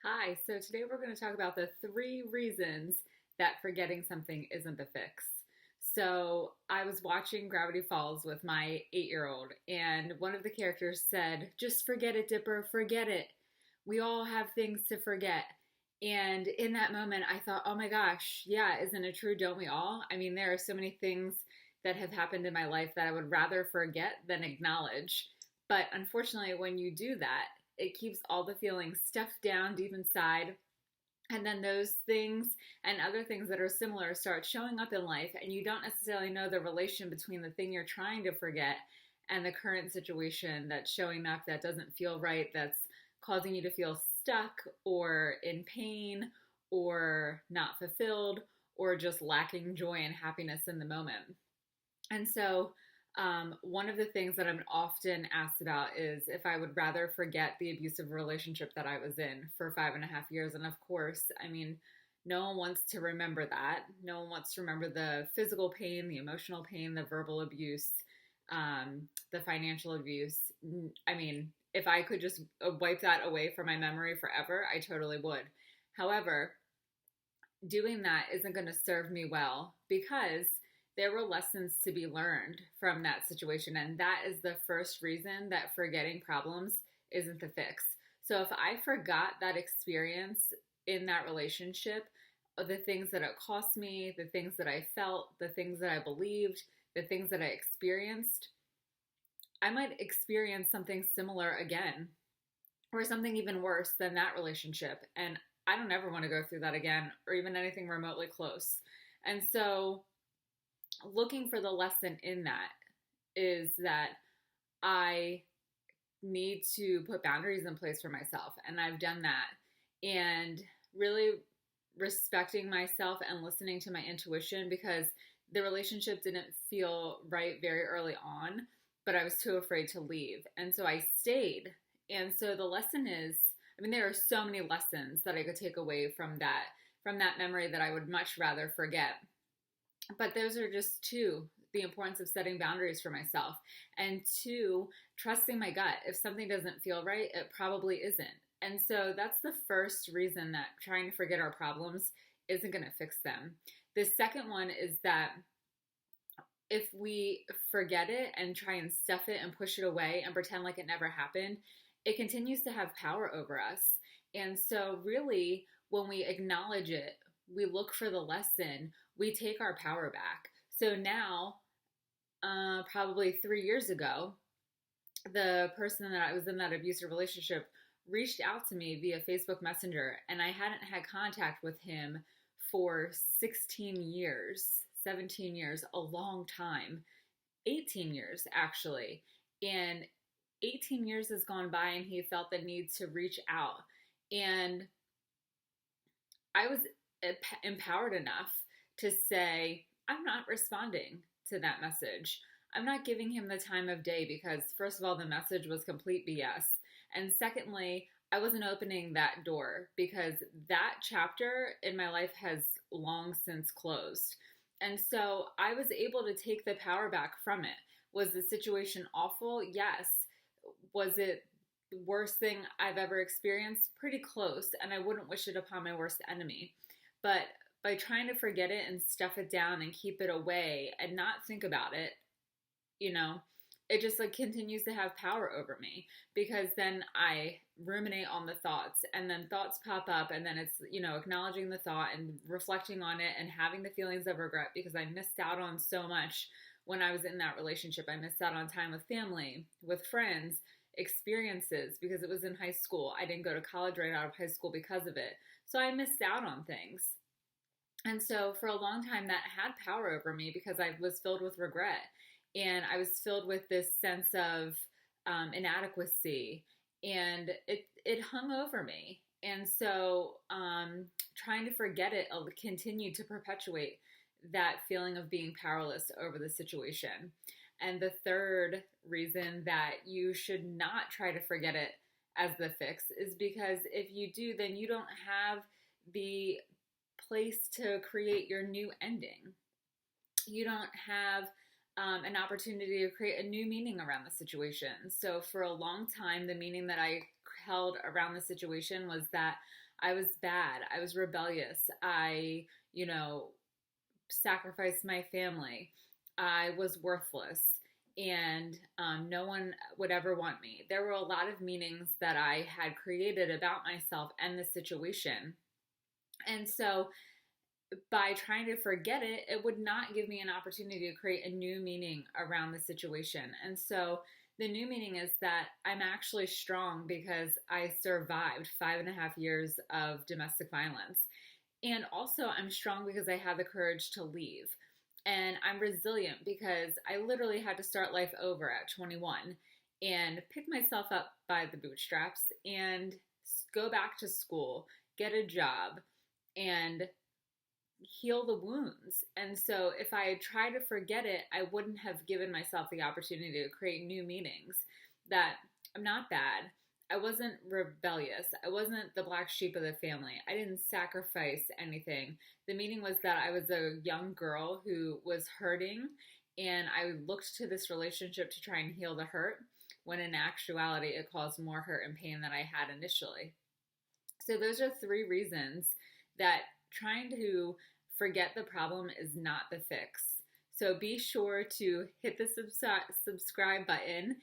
Hi, so today we're going to talk about the 3 reasons that forgetting something isn't the fix. So, I was watching Gravity Falls with my 8-year-old, and one of the characters said, "Just forget it, Dipper, forget it. We all have things to forget." And in that moment, I thought, oh my gosh, yeah, isn't it true? Don't we all? I mean, there are so many things that have happened in my life that I would rather forget than acknowledge. But unfortunately, when you do that, it keeps all the feelings stuffed down deep inside. And then those things and other things that are similar start showing up in life, and you don't necessarily know the relation between the thing you're trying to forget and the current situation that's showing up that doesn't feel right, that's causing you to feel stuck or in pain or not fulfilled or just lacking joy and happiness in the moment. And so, one of the things that I'm often asked about is if I would rather forget the abusive relationship that I was in for 5.5 years. And of course, I mean, no one wants to remember that. No one wants to remember the physical pain, the emotional pain, the verbal abuse, the financial abuse. I mean, if I could just wipe that away from my memory forever, I totally would. However, doing that isn't going to serve me well because there were lessons to be learned from that situation. And that is the first reason that forgetting problems isn't the fix. So if I forgot that experience in that relationship, the things that it cost me, the things that I felt, the things that I believed, the things that I experienced, I might experience something similar again or something even worse than that relationship. And I don't ever want to go through that again or even anything remotely close. And so, looking for the lesson in that is that I need to put boundaries in place for myself. And I've done that. And really respecting myself and listening to my intuition because the relationship didn't feel right very early on, but I was too afraid to leave. And so I stayed. And so the lesson is, I mean, there are so many lessons that I could take away from that memory that I would much rather forget. But those are just two: the importance of setting boundaries for myself, and two, trusting my gut. If something doesn't feel right, it probably isn't. And so that's the first reason that trying to forget our problems isn't going to fix them. The second one is that if we forget it and try and stuff it and push it away and pretend like it never happened, it continues to have power over us. And so, really, when we acknowledge it, we look for the lesson, we take our power back. So now, probably 3 years ago, the person that I was in that abusive relationship reached out to me via Facebook Messenger, and I hadn't had contact with him for 16 years, 17 years, a long time, 18 years actually. And 18 years has gone by, and he felt the need to reach out. And I was empowered enough to say, I'm not responding to that message. I'm not giving him the time of day because, first of all, the message was complete BS. And secondly, I wasn't opening that door because that chapter in my life has long since closed. And so I was able to take the power back from it. Was the situation awful? Yes. Was it the worst thing I've ever experienced? Pretty close. And I wouldn't wish it upon my worst enemy. But by trying to forget it and stuff it down and keep it away and not think about it, it just like continues to have power over me because then I ruminate on the thoughts and then thoughts pop up and then it's, acknowledging the thought and reflecting on it and having the feelings of regret because I missed out on so much when I was in that relationship. I missed out on time with family, with friends, experiences because it was in high school. I didn't go to college right out of high school because of it. So I missed out on things. And so for a long time that had power over me because I was filled with regret and I was filled with this sense of inadequacy and it hung over me. And so trying to forget it continued to perpetuate that feeling of being powerless over the situation. And the third reason that you should not try to forget it as the fix is because if you do, then you don't have the place to create your new ending. You don't have an opportunity to create a new meaning around the situation. So for a long time, the meaning that I held around the situation was that I was bad. I was rebellious. I, sacrificed my family. I was worthless. And no one would ever want me. There were a lot of meanings that I had created about myself and the situation. And so by trying to forget it, it would not give me an opportunity to create a new meaning around the situation. And so the new meaning is that I'm actually strong because I survived 5.5 years of domestic violence. And also, I'm strong because I had the courage to leave. And I'm resilient because I literally had to start life over at 21 and pick myself up by the bootstraps and go back to school, get a job, and heal the wounds. And so if I had tried to forget it, I wouldn't have given myself the opportunity to create new meanings that I'm not bad. I wasn't rebellious. I wasn't the black sheep of the family. I didn't sacrifice anything. The meaning was that I was a young girl who was hurting, and I looked to this relationship to try and heal the hurt, when in actuality it caused more hurt and pain than I had initially. So those are 3 reasons that trying to forget the problem is not the fix. So be sure to hit the subscribe button